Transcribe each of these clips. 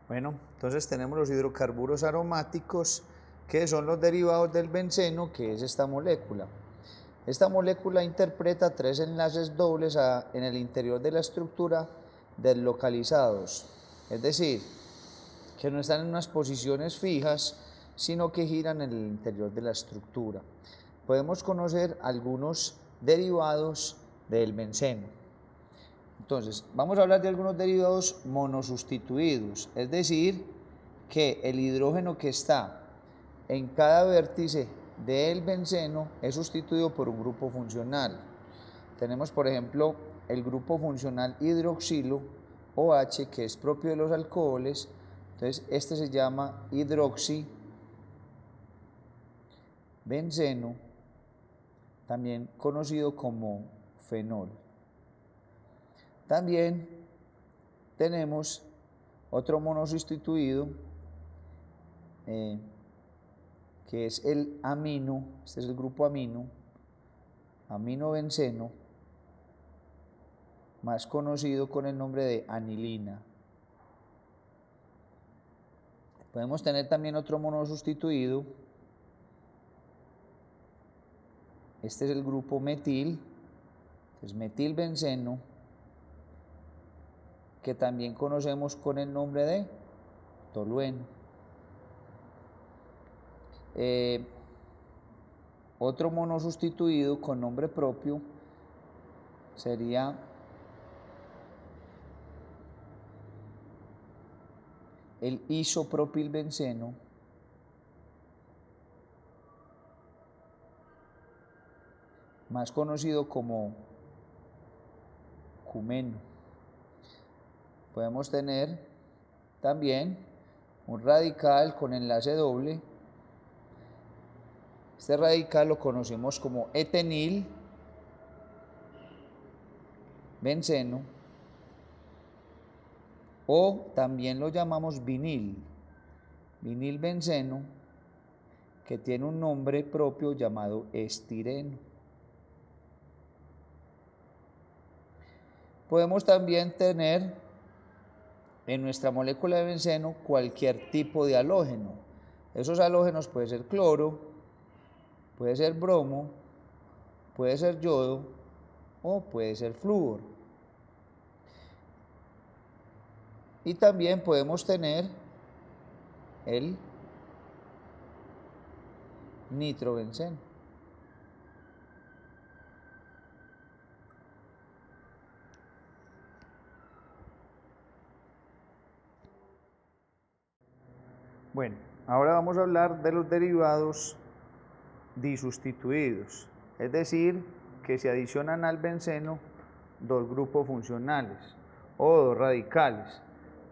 Bueno, entonces tenemos los hidrocarburos aromáticos, que son los derivados del benceno, que es esta molécula. Esta molécula interpreta 3 enlaces dobles en el interior de la estructura deslocalizados, es decir, que no están en unas posiciones fijas, sino que giran en el interior de la estructura. Podemos conocer algunos derivados del benceno. Entonces, vamos a hablar de algunos derivados monosustituidos, es decir, que el hidrógeno que está en cada vértice del benceno es sustituido por un grupo funcional. Tenemos, por ejemplo, el grupo funcional hidroxilo OH, que es propio de los alcoholes. Entonces, este se llama hidroxibenceno, también conocido como fenol. También tenemos otro monosustituido, que es el amino, este es el grupo aminobenceno, más conocido con el nombre de anilina. Podemos tener también otro monosustituido, este es el grupo metil, es metilbenceno, que también conocemos con el nombre de tolueno. Otro monosustituido con nombre propio sería el isopropilbenceno, más conocido como cumeno. Podemos tener también un radical con enlace doble. Este radical lo conocemos como etenilbenceno, o también lo llamamos vinilbenceno, que tiene un nombre propio llamado estireno. Podemos también tener en nuestra molécula de benceno cualquier tipo de halógeno. Esos halógenos puede ser cloro, puede ser bromo, puede ser yodo o puede ser flúor. Y también podemos tener el nitrobenceno. Bueno, ahora vamos a hablar de los derivados disustituidos, es decir, que se adicionan al benceno dos grupos funcionales o dos radicales.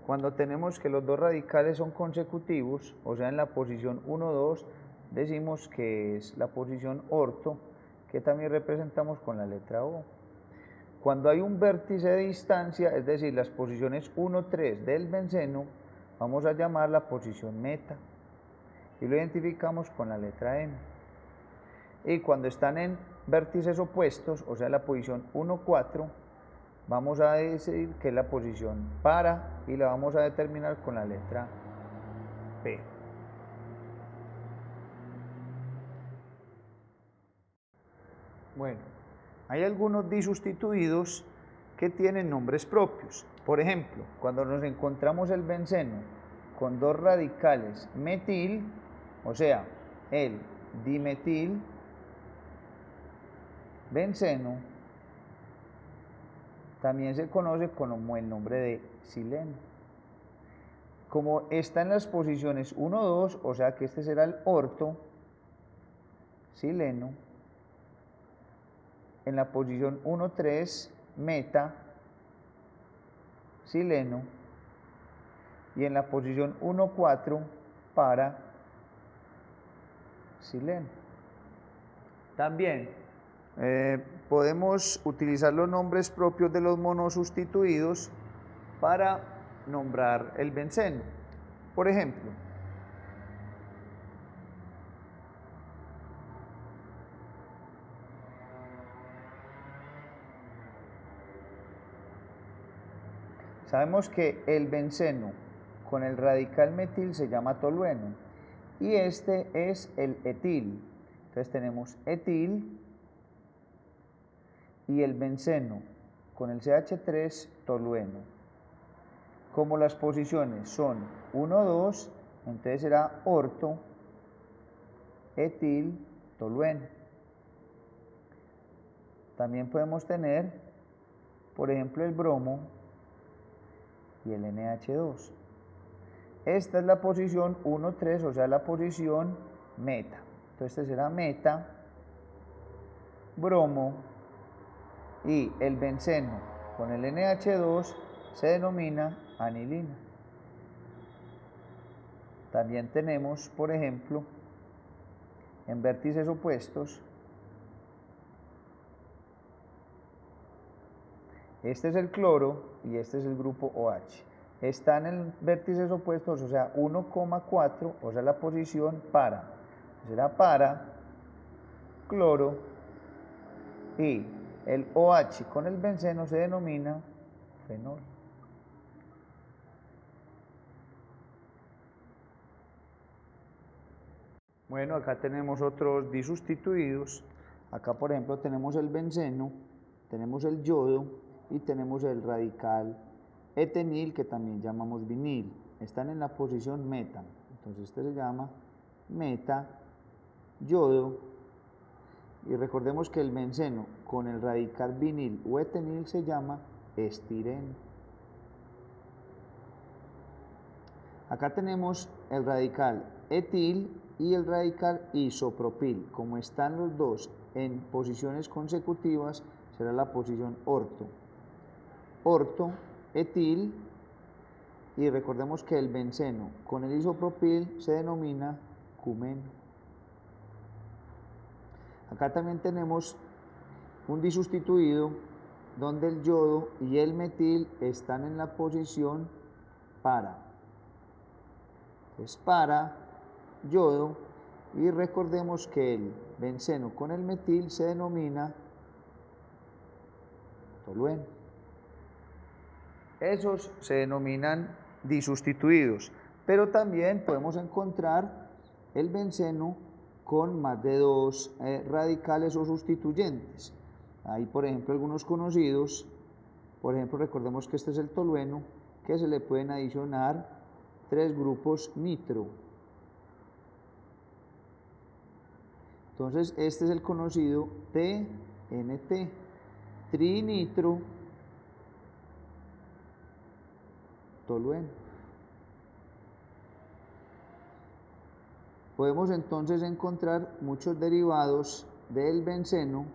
Cuando tenemos que los dos radicales son consecutivos, o sea, en la posición 1, 2, decimos que es la posición orto, que también representamos con la letra O. Cuando hay un vértice de distancia, es decir, las posiciones 1, 3 del benceno, vamos a llamar la posición meta y lo identificamos con la letra M. Y cuando están en vértices opuestos, o sea, la posición 1, 4, vamos a decir que es la posición para y la vamos a determinar con la letra P. Bueno, hay algunos disustituidos que tienen nombres propios. Por ejemplo, cuando nos encontramos el benceno con dos radicales metil, o sea, el dimetilbenceno, también se conoce como el nombre de sileno. Como está en las posiciones 1, 2, o sea que este será el orto sileno, en la posición 1, 3, meta sileno, y en la posición 1, 4, para sileno. También podemos utilizar los nombres propios de los monosustituidos para nombrar el benceno. Por ejemplo, sabemos que el benceno con el radical metil se llama tolueno y este es el etil. Entonces tenemos etil y el benceno con el CH3 tolueno. Como las posiciones son 1, 2, entonces será orto, etil, tolueno. También podemos tener, por ejemplo, el bromo y el NH2. Esta es la posición 1, 3, o sea, la posición meta. Entonces este será meta, bromo, y el benceno con el NH2 se denomina anilina. También tenemos, por ejemplo, en vértices opuestos, este es el cloro y este es el grupo OH. Están en vértices opuestos, o sea, 1,4, o sea, la posición para. Será para, cloro, y el OH con el benceno se denomina fenol. Bueno, acá tenemos otros disustituidos. Acá, por ejemplo, tenemos el benceno, tenemos el yodo y tenemos el radical etenil, que también llamamos vinil. Están en la posición meta. Entonces este se llama meta, yodo, y recordemos que el benceno con el radical vinil o etenil se llama estireno. Acá tenemos el radical etil y el radical isopropil. Como están los dos en posiciones consecutivas, será la posición orto. Orto, etil, y recordemos que el benceno con el isopropil se denomina cumeno. Acá también tenemos un disustituido donde el yodo y el metil están en la posición para. Es para, yodo, y recordemos que el benceno con el metil se denomina tolueno. Esos se denominan disustituidos, pero también podemos encontrar el benceno con más de dos radicales o sustituyentes. Hay, por ejemplo, algunos conocidos. Por ejemplo, recordemos que este es el tolueno, que se le pueden adicionar 3 grupos nitro. Entonces, este es el conocido TNT, trinitro tolueno. Podemos entonces encontrar muchos derivados del benceno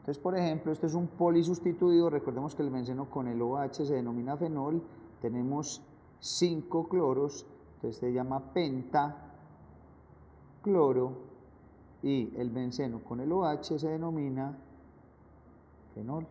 Entonces, por ejemplo, este es un polisustituido. Recordemos que el benceno con el OH se denomina fenol. Tenemos 5 cloros, entonces se llama pentacloro, y el benceno con el OH se denomina fenol.